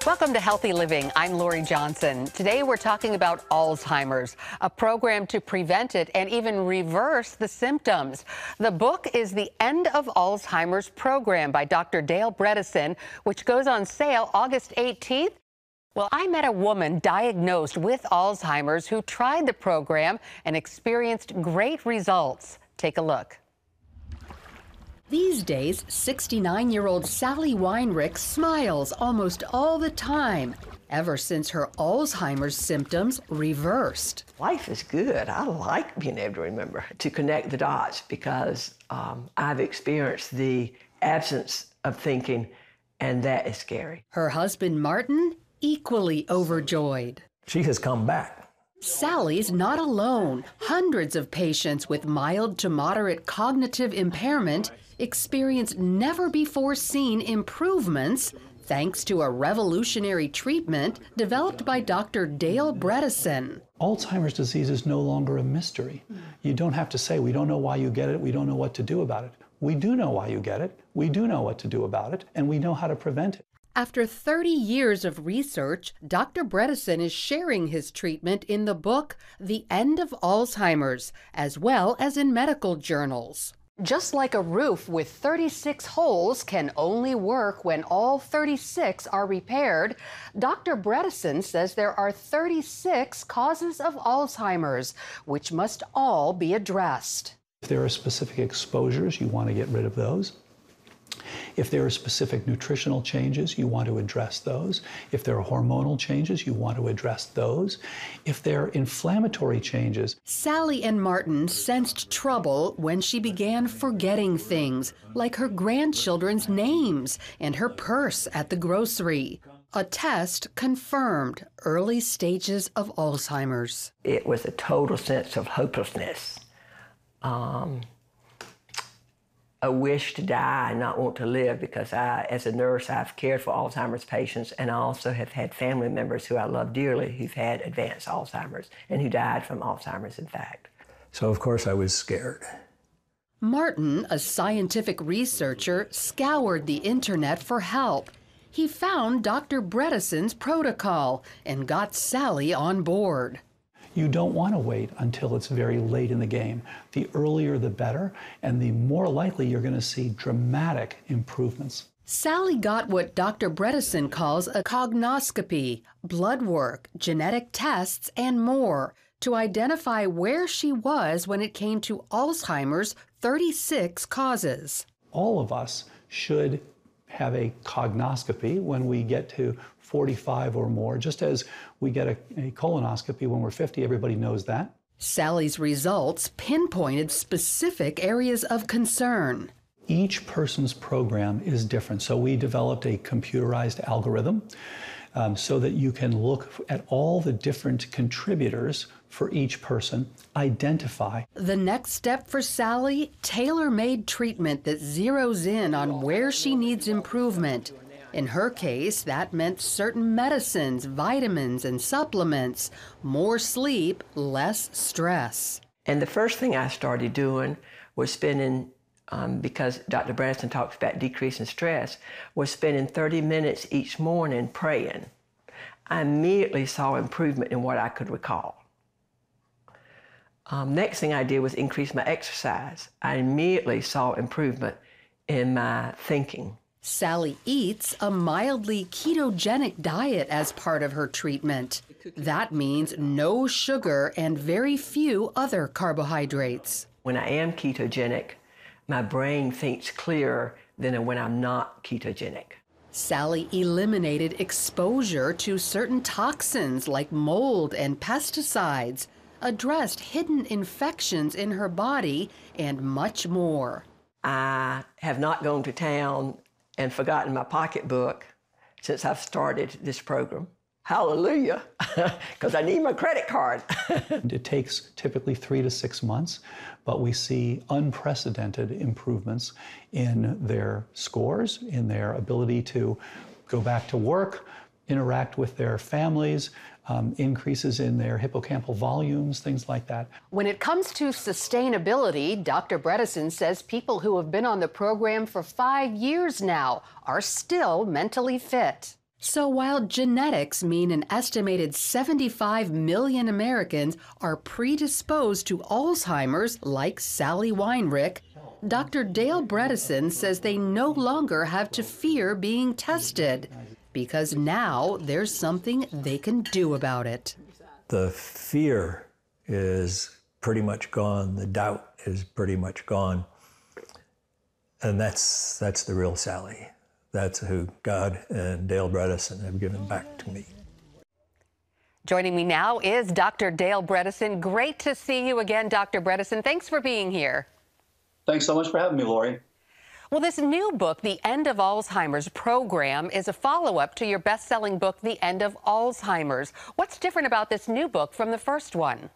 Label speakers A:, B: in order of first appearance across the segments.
A: Welcome to Healthy Living. I'm Lori Johnson. Today we're talking about Alzheimer's, a program to prevent it and even reverse the symptoms. The book is The End of Alzheimer's Program by Dr. Dale Bredesen, which goes on sale August 18th. Well, I met a woman diagnosed with Alzheimer's who tried the program and experienced great results. Take a look. These days, 69-year-old Sally Weinrich smiles almost all the time, ever since her Alzheimer's symptoms reversed.
B: Life is good. I like being able to remember, to connect the dots, because I've experienced the absence of thinking, and that is scary.
A: Her husband, Martin, equally overjoyed.
C: She has come back.
A: Sally's not alone. Hundreds of patients with mild to moderate cognitive impairment experienced never-before-seen improvements thanks to a revolutionary treatment developed by Dr. Dale Bredesen.
C: Alzheimer's disease is no longer a mystery. You don't have to say, we don't know why you get it, we don't know what to do about it. We do know why you get it, we do know what to do about it, and we know how to prevent it.
A: After 30 years of research, Dr. Bredesen is sharing his treatment in the book, The End of Alzheimer's, as well as in medical journals. Just like a roof with 36 holes can only work when all 36 are repaired, Dr. Bredesen says there are 36 causes of Alzheimer's, which must all be addressed.
C: If there are specific exposures, you want to get rid of those. If there are specific nutritional changes, you want to address those. If there are hormonal changes, you want to address those. If there are inflammatory changes.
A: Sally and Martin sensed trouble when she began forgetting things, like her grandchildren's names and her purse at the grocery. A test confirmed early stages of Alzheimer's.
B: It was a total sense of hopelessness. A wish to die and not want to live, because as a nurse, I've cared for Alzheimer's patients, and I also have had family members who I love dearly who've had advanced Alzheimer's and who died from Alzheimer's, in fact.
C: So, of course, I was scared.
A: Martin, a scientific researcher, scoured the internet for help. He found Dr. Bredesen's protocol and got Sally on board.
C: You don't want to wait until it's very late in the game. The earlier the better, and the more likely you're going to see dramatic improvements.
A: Sally got what Dr. Bredesen calls a cognoscopy, blood work, genetic tests, and more to identify where she was when it came to Alzheimer's 36 causes.
C: All of us should have a cognoscopy when we get to 45 or more, just as we get a colonoscopy when we're 50. Everybody knows that.
A: Sally's results pinpointed specific areas of concern.
C: Each person's program is different, so we developed a computerized algorithm so that you can look at all the different contributors for each person, identify.
A: The next step for Sally, tailor-made treatment that zeroes in on where she needs improvement. In her case, that meant certain medicines, vitamins, and supplements, more sleep, less stress.
B: And the first thing I started doing was spending, because Dr. Bredesen talks about decreasing stress, was spending 30 minutes each morning praying. I immediately saw improvement in what I could recall. Next thing I did was increase my exercise. I immediately saw improvement in my thinking.
A: Sally eats a mildly ketogenic diet as part of her treatment. That means no sugar and very few other carbohydrates.
B: When I am ketogenic, my brain thinks clearer than when I'm not ketogenic.
A: Sally eliminated exposure to certain toxins like mold and pesticides, addressed hidden infections in her body, and much more.
B: I have not gone to town and forgotten my pocketbook since I've started this program. Hallelujah, because I need my credit card.
C: It takes typically 3 to 6 months, but we see unprecedented improvements in their scores, in their ability to go back to work, interact with their families, increases in their hippocampal volumes, things like that.
A: When it comes to sustainability, Dr. Bredesen says people who have been on the program for 5 years now are still mentally fit. So while genetics mean an estimated 75 million Americans are predisposed to Alzheimer's, like Sally Weinrich, Dr. Dale Bredesen says they no longer have to fear being tested because now there's something they can do about it.
D: The fear is pretty much gone. The doubt is pretty much gone. And that's the real Sally. That's who God and Dale Bredesen have given back to me.
A: Joining me now is Dr. Dale Bredesen. Great to see you again, Dr. Bredesen. Thanks for being here.
E: Thanks so much for having me, Lori.
A: Well, this new book, The End of Alzheimer's Program, is a follow-up to your best-selling book, The End of Alzheimer's. What's different about this new book from the first one?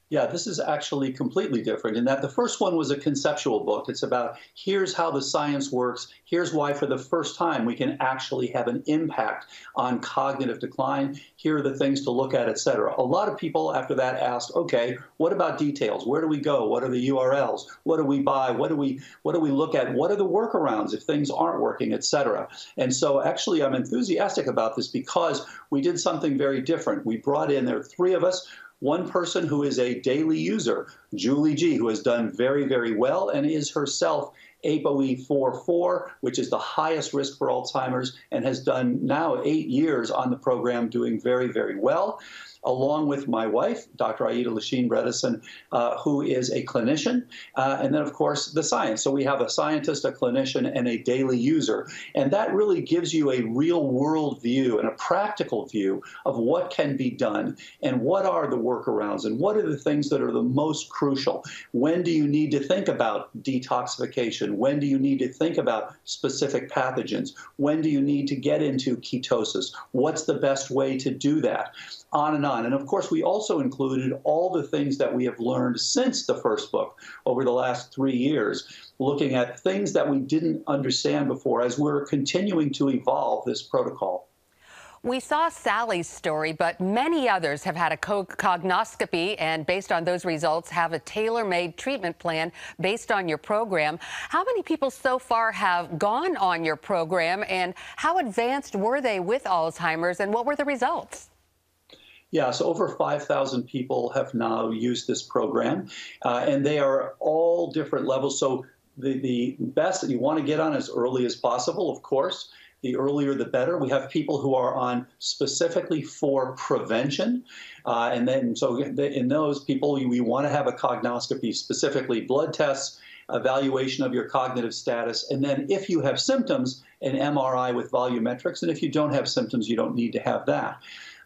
E: Yeah, this is actually completely different in that the first one was a conceptual book. It's about here's how the science works. Here's why for the first time we can actually have an impact on cognitive decline. Here are the things to look at, et cetera. A lot of people after that asked, okay, what about details? Where do we go? What are the URLs? What do we buy? What do we look at? What are the workarounds if things aren't working, et cetera? And so actually I'm enthusiastic about this because we did something very different. We brought in, there are three of us, one person who is a daily user, Julie G., who has done very, very well and is herself ApoE44, which is the highest risk for Alzheimer's, and has done now 8 years on the program, doing very, very well, along with my wife, Dr. Aida Lasheen Bredesen, who is a clinician, and then, of course, the science. So we have a scientist, a clinician, and a daily user. And that really gives you a real-world view and a practical view of what can be done and what are the workarounds and what are the things that are the most crucial. When do you need to think about detoxification? When do you need to think about specific pathogens? When do you need to get into ketosis? What's the best way to do that? On and on. And of course, we also included all the things that we have learned since the first book over the last 3 years, looking at things that we didn't understand before as we're continuing to evolve this protocol.
A: We saw Sally's story, but many others have had a cognoscopy and based on those results have a tailor-made treatment plan based on your program. How many people so far have gone on your program and how advanced were they with Alzheimer's and what were the results?
E: Yeah, so over 5,000 people have now used this program, and they are all different levels. So the best that you want to get on as early as possible, of course. The earlier, the better. We have people who are on specifically for prevention. And then, so in those people, we want to have a cognoscopy, specifically blood tests, evaluation of your cognitive status, and then if you have symptoms, an MRI with volumetrics. And if you don't have symptoms, you don't need to have that.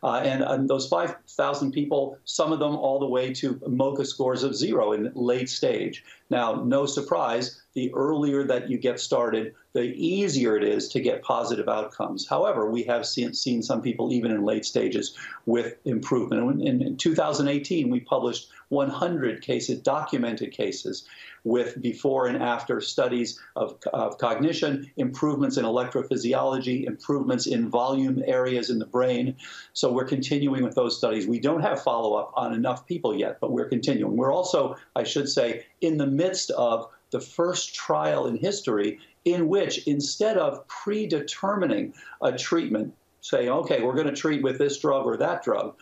E: And those 5,000 people, some of them all the way to MoCA scores of 0 in late stage. Now, no surprise, the earlier that you get started, the easier it is to get positive outcomes. However, we have seen some people even in late stages with improvement. In 2018, we published 100 cases, documented cases, with before and after studies of cognition, improvements in electrophysiology, improvements in volume areas in the brain. So we're continuing with those studies. We don't have follow-up on enough people yet, but we're continuing. We're also, I should say, in the midst of the first trial in history in which, instead of predetermining a treatment, saying, okay, we're going to treat with this drug or that drug,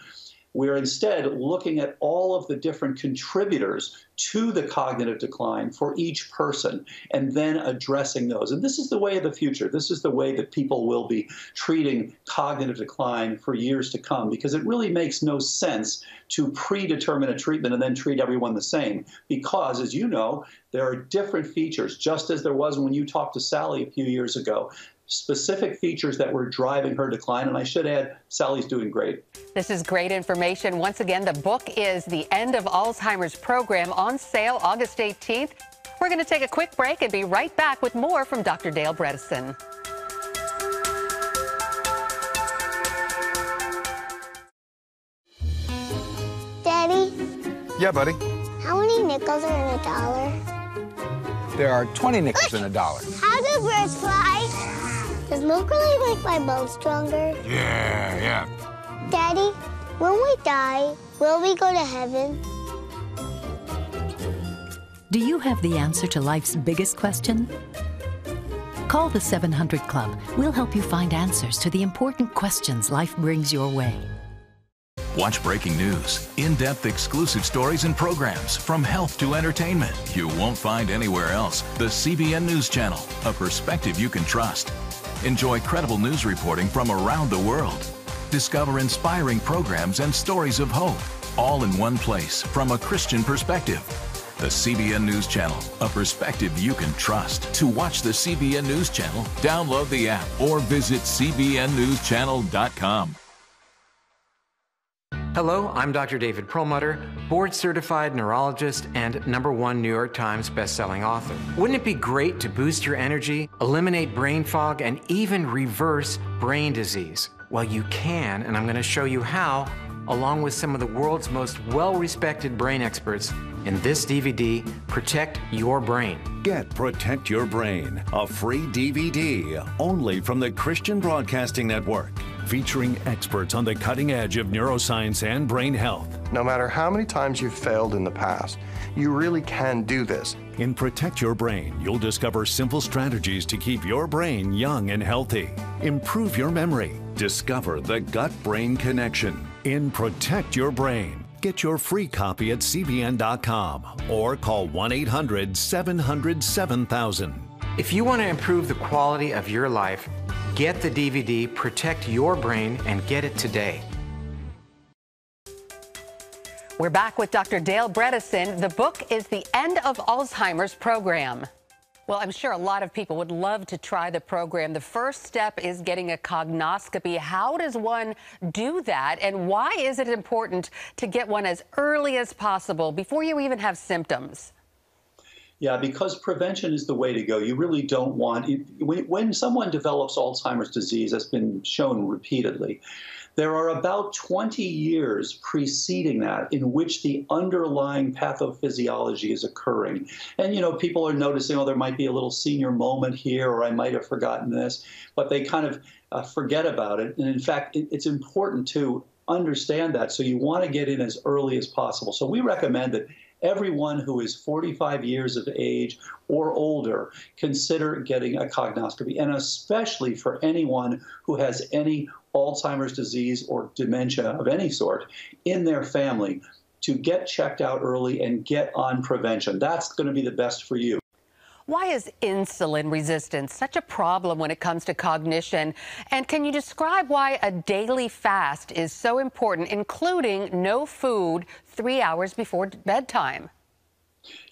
E: we're instead looking at all of the different contributors to the cognitive decline for each person and then addressing those. And this is the way of the future. This is the way that people will be treating cognitive decline for years to come, because it really makes no sense to predetermine a treatment and then treat everyone the same. Because, as you know, there are different features, just as there was when you talked to Sally a few years ago. Specific features that were driving her decline. And I should add, Sally's doing great.
A: This is great information. Once again, the book is The End of Alzheimer's Program, on sale August 18th. We're going to take a quick break and be right back with more from Dr. Dale Bredesen.
F: Daddy?
G: Yeah, buddy.
F: How many nickels are in a dollar?
G: There are 20 nickels in a dollar.
F: How do birds fly? Does milk really make my bones stronger?
G: Yeah.
F: Daddy, when we die, will we go to heaven?
H: Do you have the answer to life's biggest question? Call the 700 Club. We'll help you find answers to the important questions life brings your way.
I: Watch breaking news, in-depth exclusive stories and programs from health to entertainment you won't find anywhere else. The CBN News Channel, a perspective you can trust. Enjoy credible news reporting from around the world. Discover inspiring programs and stories of hope, all in one place from a Christian perspective. The CBN News Channel, a perspective you can trust. To watch the CBN News Channel, download the app or visit cbnnewschannel.com.
J: Hello, I'm Dr. David Perlmutter, board-certified neurologist and #1 New York Times bestselling author. Wouldn't it be great to boost your energy, eliminate brain fog, and even reverse brain disease? Well, you can, and I'm going to show you how, along with some of the world's most well-respected brain experts, in this DVD, Protect Your Brain.
K: Get Protect Your Brain, a free DVD only from the Christian Broadcasting Network, featuring experts on the cutting edge of neuroscience and brain health.
L: No matter how many times you've failed in the past, you really can do this.
K: In Protect Your Brain, you'll discover simple strategies to keep your brain young and healthy. Improve your memory. Discover the gut-brain connection. In Protect Your Brain. Get your free copy at cbn.com or call 1-800-700-7000.
J: If you want to improve the quality of your life, get the DVD Protect Your Brain and get it today.
A: We're back with Dr. Dale Bredesen. The book is The End of Alzheimer's Program. Well, I'm sure a lot of people would love to try the program. The first step is getting a cognoscopy. How does one do that? And why is it important to get one as early as possible before you even have symptoms?
E: Yeah, because prevention is the way to go. You really don't want, when someone develops Alzheimer's disease, that's been shown repeatedly, there are about 20 years preceding that in which the underlying pathophysiology is occurring. And, people are noticing, oh, there might be a little senior moment here, or I might have forgotten this, but they kind of forget about it. And in fact, it's important to understand that. So you want to get in as early as possible. So we recommend that everyone who is 45 years of age or older consider getting a cognoscopy, and especially for anyone who has any Alzheimer's disease or dementia of any sort in their family, to get checked out early and get on prevention. That's going to be the best for you.
A: Why is insulin resistance such a problem when it comes to cognition? And can you describe why a daily fast is so important, including no food 3 hours before bedtime?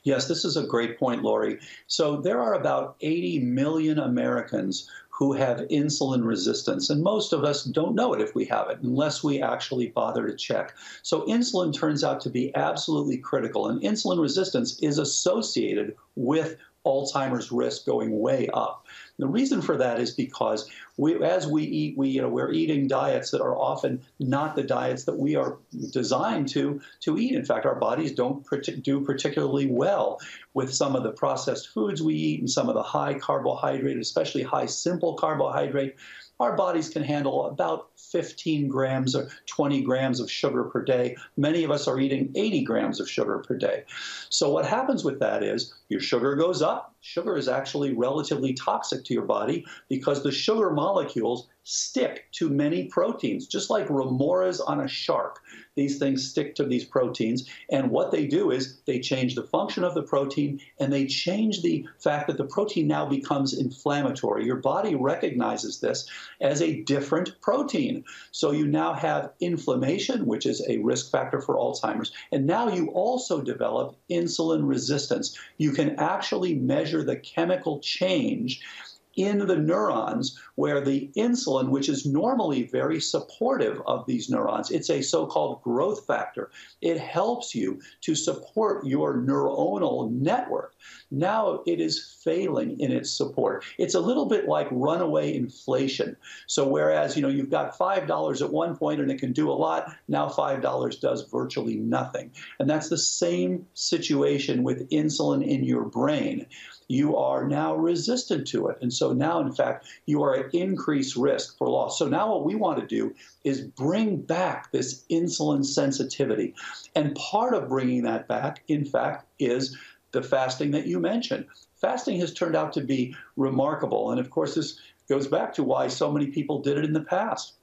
E: Yes, this is a great point, Lori. So there are about 80 million Americans who have insulin resistance, and most of us don't know it if we have it, unless we actually bother to check. So insulin turns out to be absolutely critical, and insulin resistance is associated with Alzheimer's risk going way up. The reason for that is because as we eat, we're eating diets that are often not the diets that we are designed to eat. In fact, our bodies don't do particularly well with some of the processed foods we eat and some of the high carbohydrate, especially high simple carbohydrate. Our bodies can handle about 15 grams or 20 grams of sugar per day. Many of us are eating 80 grams of sugar per day. So what happens with that is your sugar goes up. Sugar is actually relatively toxic to your body because the sugar molecules stick to many proteins, just like remoras on a shark. These things stick to these proteins, and what they do is they change the function of the protein, and they change the fact that the protein now becomes inflammatory. Your body recognizes this as a different protein. So you now have inflammation, which is a risk factor for Alzheimer's, and now you also develop insulin resistance. You can actually measure the chemical change in the neurons where the insulin, which is normally very supportive of these neurons, it's a so-called growth factor. It helps you to support your neuronal network. Now it is failing in its support. It's a little bit like runaway inflation. So whereas, you've got $5 at one point and it can do a lot, now $5 does virtually nothing. And that's the same situation with insulin in your brain. You are now resistant to it. And so now, in fact, you are at increased risk for loss. So now what we want to do is bring back this insulin sensitivity. And part of bringing that back, in fact, is the fasting that you mentioned. Fasting has turned out to be remarkable. And of course, this goes back to why so many people did it in the past.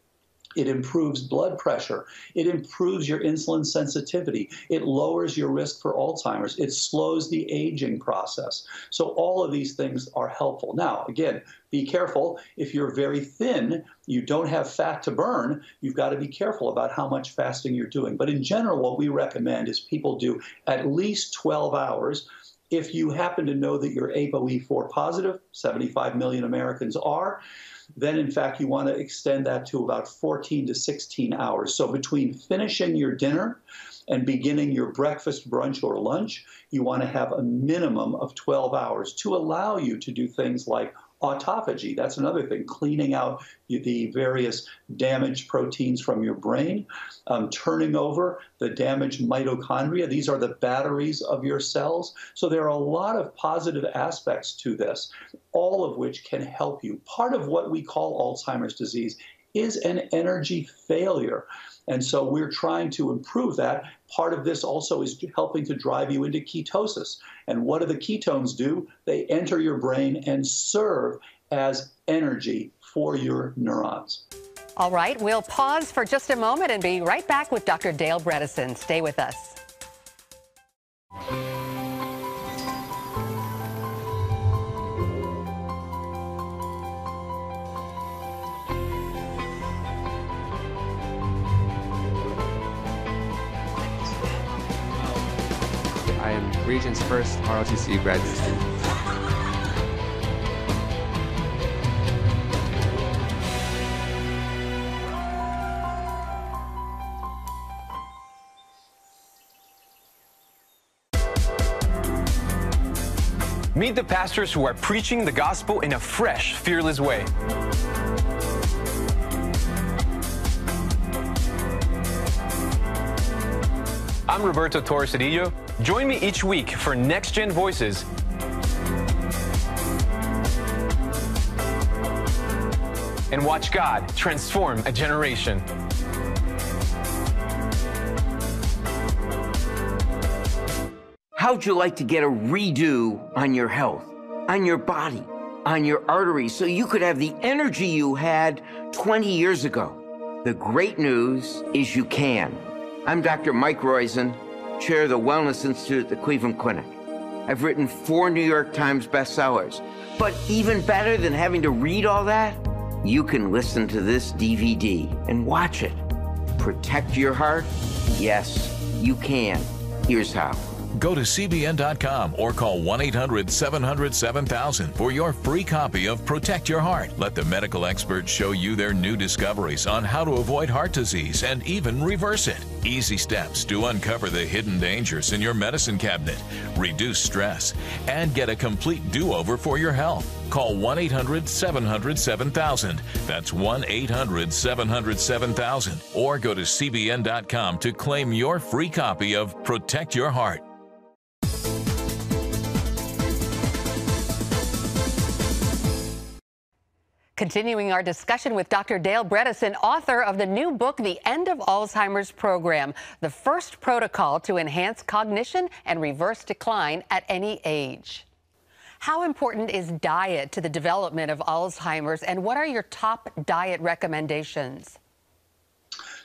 E: It improves blood pressure. It improves your insulin sensitivity. It lowers your risk for Alzheimer's. It slows the aging process. So all of these things are helpful. Now, again, be careful. If you're very thin, you don't have fat to burn, you've got to be careful about how much fasting you're doing. But in general, what we recommend is people do at least 12 hours. If you happen to know that you're ApoE4 positive, 75 million Americans are, then in fact you want to extend that to about 14 to 16 hours. So between finishing your dinner and beginning your breakfast, brunch, or lunch, you want to have a minimum of 12 hours to allow you to do things like autophagy. That's another thing, cleaning out the various damaged proteins from your brain, turning over the damaged mitochondria. These are the batteries of your cells. So there are a lot of positive aspects to this, all of which can help you. Part of what we call Alzheimer's disease is an energy failure. And so we're trying to improve that. Part of this also is helping to drive you into ketosis. And what do the ketones do? They enter your brain and serve as energy for your neurons.
A: All right, we'll pause for just a moment and be right back with Dr. Dale Bredesen. Stay with us.
M: I am Regent's first ROTC graduate student.
N: Meet the pastors who are preaching the gospel in a fresh, fearless way. I'm Roberto Torres-Cedillo. Join me each week for Next Gen Voices. And watch God transform a generation.
O: How'd you like to get a redo on your health, on your body, on your arteries, so you could have the energy you had 20 years ago? The great news is you can. I'm Dr. Mike Roizen, chair of the Wellness Institute at the Cleveland Clinic. I've written 4 New York Times bestsellers. But even better than having to read all that, you can listen to this DVD and watch it. Protect your heart? Yes, you can. Here's how.
I: Go to CBN.com or call 1-800-700-7000 for your free copy of Protect Your Heart. Let the medical experts show you their new discoveries on how to avoid heart disease and even reverse it. Easy steps to uncover the hidden dangers in your medicine cabinet, reduce stress, and get a complete do-over for your health. Call 1-800-700-7000. That's 1-800-700-7000. Or go to CBN.com to claim your free copy of Protect Your Heart.
A: Continuing our discussion with Dr. Dale Bredesen, author of the new book, The End of Alzheimer's Program, the first protocol to enhance cognition and reverse decline at any age. How important is diet to the development of Alzheimer's, and what are your top diet recommendations?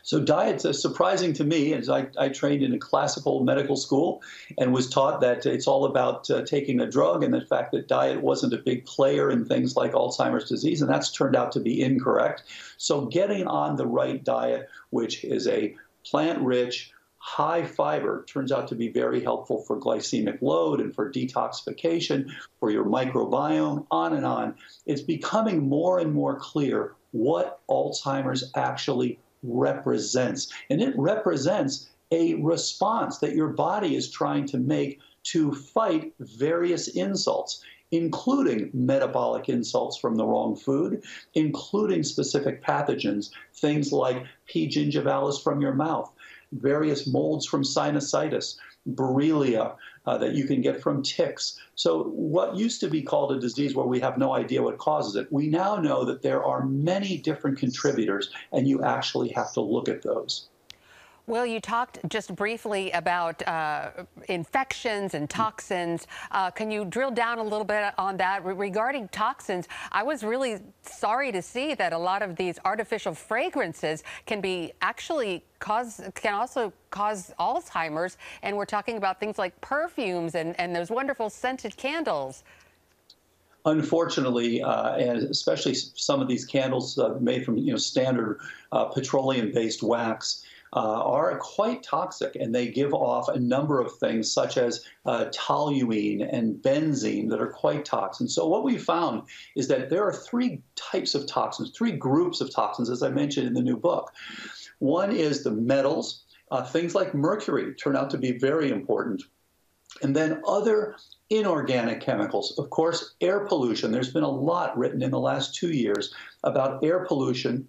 E: So diet's surprising to me, as I trained in a classical medical school and was taught that it's all about taking a drug, and the fact that diet wasn't a big player in things like Alzheimer's disease, and that's turned out to be incorrect. So getting on the right diet, which is a plant-rich, high fiber, turns out to be very helpful for glycemic load and for detoxification, for your microbiome, on and on. It's becoming more and more clear what Alzheimer's actually represents. And it represents a response that your body is trying to make to fight various insults, including metabolic insults from the wrong food, including specific pathogens, things like P. gingivalis from your mouth, various molds from sinusitis, Borrelia that you can get from ticks. So what used to be called a disease where we have no idea what causes it, we now know that there are many different contributors, and you actually have to look at those.
A: Well, you talked just briefly about infections and toxins. Can you drill down a little bit on that? Regarding toxins, I was really sorry to see that a lot of these artificial fragrances can also cause Alzheimer's. And we're talking about things like perfumes and those wonderful scented candles.
E: Unfortunately, and especially some of these candles made from standard petroleum-based wax, are quite toxic, and they give off a number of things such as toluene and benzene that are quite toxic. So what we found is that there are 3 types of toxins, 3 groups of toxins, as I mentioned in the new book. One is the metals. Things like mercury turn out to be very important. And then other inorganic chemicals. Of course, air pollution. There's been a lot written in the last 2 years about air pollution,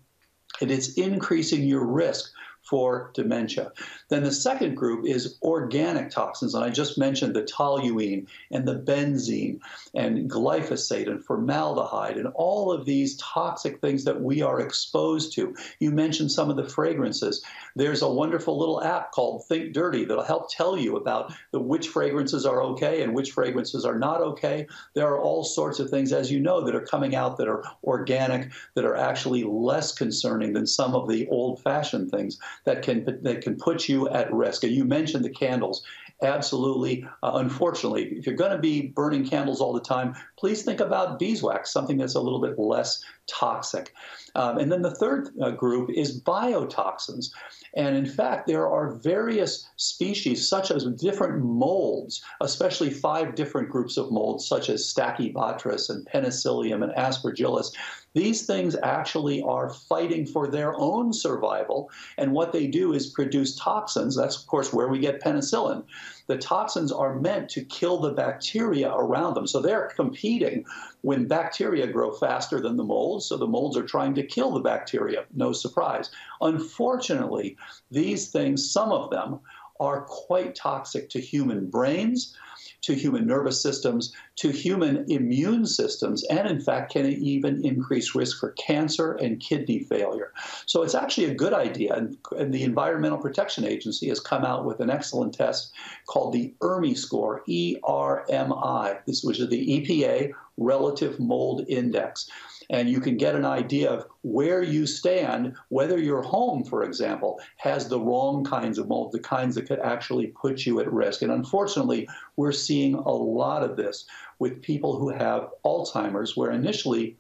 E: and it's increasing your risk for dementia. Then the second group is organic toxins, and I just mentioned the toluene and the benzene and glyphosate and formaldehyde and all of these toxic things that we are exposed to. You mentioned some of the fragrances. There's a wonderful little app called Think Dirty that'll help tell you about which fragrances are okay and which fragrances are not okay. There are all sorts of things, as you know, that are coming out that are organic, that are actually less concerning than some of the old-fashioned things that can put you at risk. And you mentioned the candles. Absolutely. Unfortunately, if you're going to be burning candles all the time, please think about beeswax, something that's a little bit less toxic. And then the third group is biotoxins. And in fact, there are various species, such as different molds, especially 5 different groups of molds, such as Stachybotrys and Penicillium and Aspergillus. These things actually are fighting for their own survival, and what they do is produce toxins. That's, of course, where we get penicillin. The toxins are meant to kill the bacteria around them. So they're competing when bacteria grow faster than the molds, so the molds are trying to kill the bacteria. No surprise. Unfortunately, these things, some of them, are quite toxic to human brains, to human nervous systems, to human immune systems, and in fact can even increase risk for cancer and kidney failure. So it's actually a good idea, and the Environmental Protection Agency has come out with an excellent test called the ERMI score, E-R-M-I, which is the EPA Relative Mold Index. And you can get an idea of where you stand, whether your home, for example, has the wrong kinds of mold, the kinds that could actually put you at risk. And unfortunately, we're seeing a lot of this with people who have Alzheimer's, where initially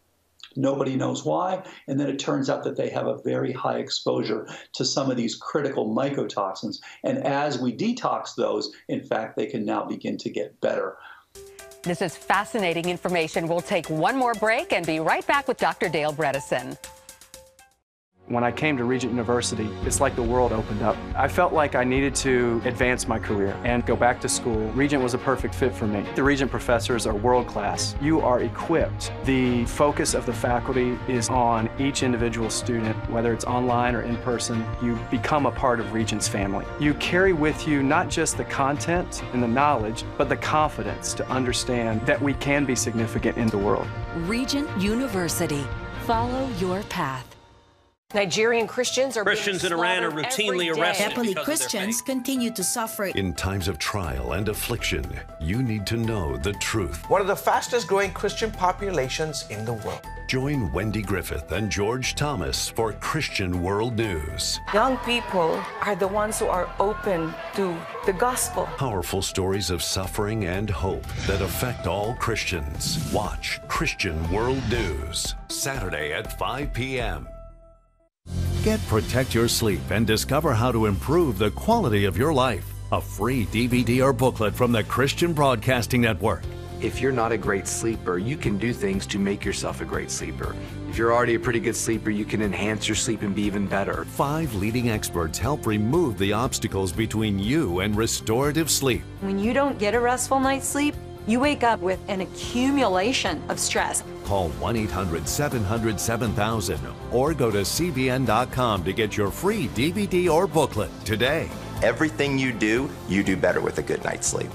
E: nobody knows why, and then it turns out that they have a very high exposure to some of these critical mycotoxins. And as we detox those, in fact, they can now begin to get better.
A: This is fascinating information. We'll take one more break and be right back with Dr. Dale Bredesen.
P: When I came to Regent University, it's like the world opened up. I felt like I needed to advance my career and go back to school. Regent was a perfect fit for me. The Regent professors are world class. You are equipped. The focus of the faculty is on each individual student, whether it's online or in person. You become a part of Regent's family. You carry with you not just the content and the knowledge, but the confidence to understand that we can be significant in the world.
H: Regent University. Follow your path.
Q: Nigerian Christians in
R: Iran are routinely arrested.
S: Nepali Christians continue to suffer.
K: In times of trial and affliction, you need to know the truth.
R: One of the fastest growing Christian populations in the world.
K: Join Wendy Griffith and George Thomas for Christian World News.
T: Young people are the ones who are open to the gospel.
K: Powerful stories of suffering and hope that affect all Christians. Watch Christian World News, Saturday at 5 p.m. Get Protect Your Sleep and discover how to improve the quality of your life. A free DVD or booklet from the Christian Broadcasting Network.
J: If you're not a great sleeper, you can do things to make yourself a great sleeper. If you're already a pretty good sleeper, you can enhance your sleep and be even better.
K: 5 leading experts help remove the obstacles between you and restorative sleep.
T: When you don't get a restful night's sleep, you wake up with an accumulation of stress.
K: Call 1-800-700-7000 or go to CBN.com to get your free DVD or booklet today.
U: Everything you do better with a good night's sleep.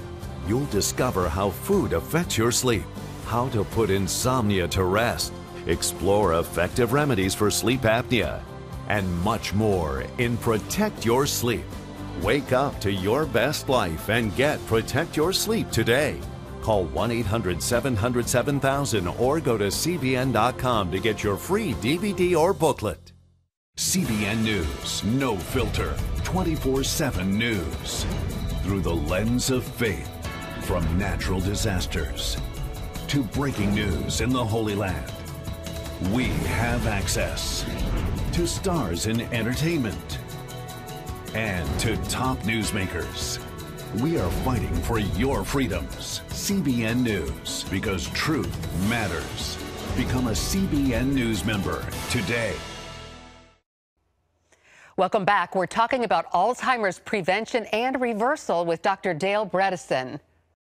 K: You'll discover how food affects your sleep, how to put insomnia to rest, explore effective remedies for sleep apnea, and much more in Protect Your Sleep. Wake up to your best life and get Protect Your Sleep today. Call 1-800-700-7000 or go to cbn.com to get your free DVD or booklet. CBN News, no filter, 24/7 news. Through the lens of faith, from natural disasters to breaking news in the Holy Land. We have access to stars in entertainment and to top newsmakers. We are fighting for your freedoms. CBN News, because truth matters. Become a CBN News member today.
A: Welcome back. We're talking about Alzheimer's prevention and reversal with Dr. Dale Bredesen.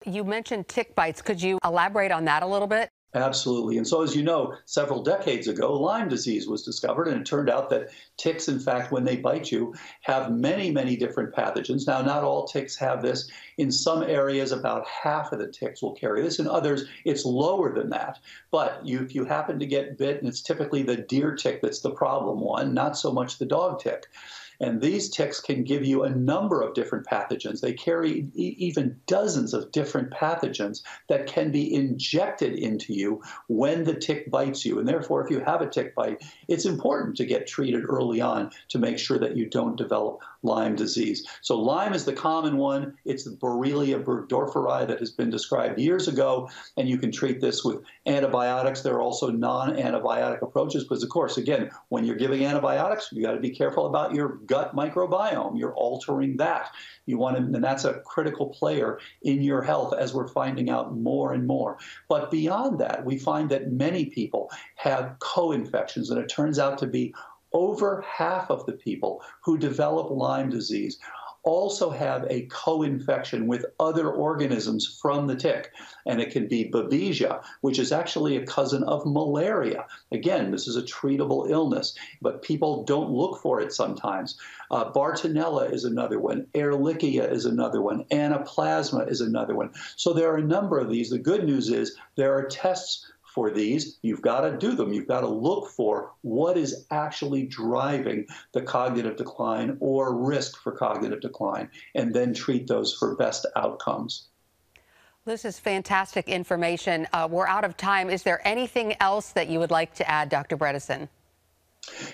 A: You mentioned tick bites. Could you elaborate on that a little bit?
E: Absolutely. And so, as you know, several decades ago, Lyme disease was discovered, and it turned out that ticks, in fact, when they bite you, have many, many different pathogens. Now, not all ticks have this. In some areas, about half of the ticks will carry this. In others, it's lower than that. But if you happen to get bit, and it's typically the deer tick that's the problem one, not so much the dog tick. And these ticks can give you a number of different pathogens. They carry even dozens of different pathogens that can be injected into you when the tick bites you. And therefore, if you have a tick bite, it's important to get treated early on to make sure that you don't develop Lyme disease. So Lyme is the common one. It's the Borrelia burgdorferi that has been described years ago, and you can treat this with antibiotics. There are also non-antibiotic approaches because, of course, again, when you're giving antibiotics, you got to be careful about your gut microbiome. You're altering that. You want to, and that's a critical player in your health, as we're finding out more and more. But beyond that, we find that many people have co-infections, and it turns out to be over half of the people who develop Lyme disease also have a co-infection with other organisms from the tick. And it can be Babesia, which is actually a cousin of malaria. Again, this is a treatable illness, but people don't look for it sometimes. Bartonella is another one. Ehrlichia is another one. Anaplasma is another one. So there are a number of these. The good news is there are tests for these. You've got to do them. You've got to look for what is actually driving the cognitive decline or risk for cognitive decline, and then treat those for best outcomes.
A: This is fantastic information. We're out of time. Is there anything else that you would like to add, Dr. Bredesen?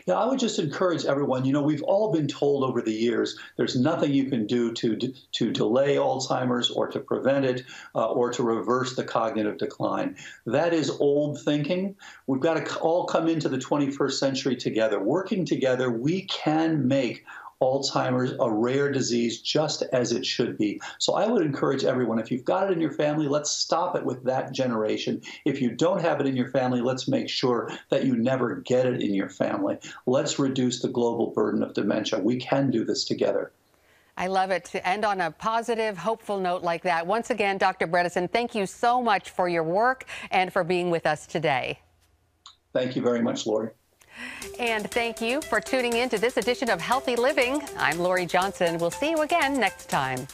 E: Yeah, I would just encourage everyone, you know, we've all been told over the years there's nothing you can do to delay Alzheimer's or to prevent it or to reverse the cognitive decline. That is old thinking. We've got to all come into the 21st century together. Working together, we can make Alzheimer's a rare disease just as it should be. So I would encourage everyone, if you've got it in your family, let's stop it with that generation. If you don't have it in your family, let's make sure that you never get it in your family. Let's reduce the global burden of dementia. We can do this together.
A: I love it to end on a positive, hopeful note like that. Once again, Dr. Bredesen, thank you so much for your work and for being with us today.
E: Thank you very much, Lori.
A: And thank you for tuning in to this edition of Healthy Living. I'm Lori Johnson. We'll see you again next time.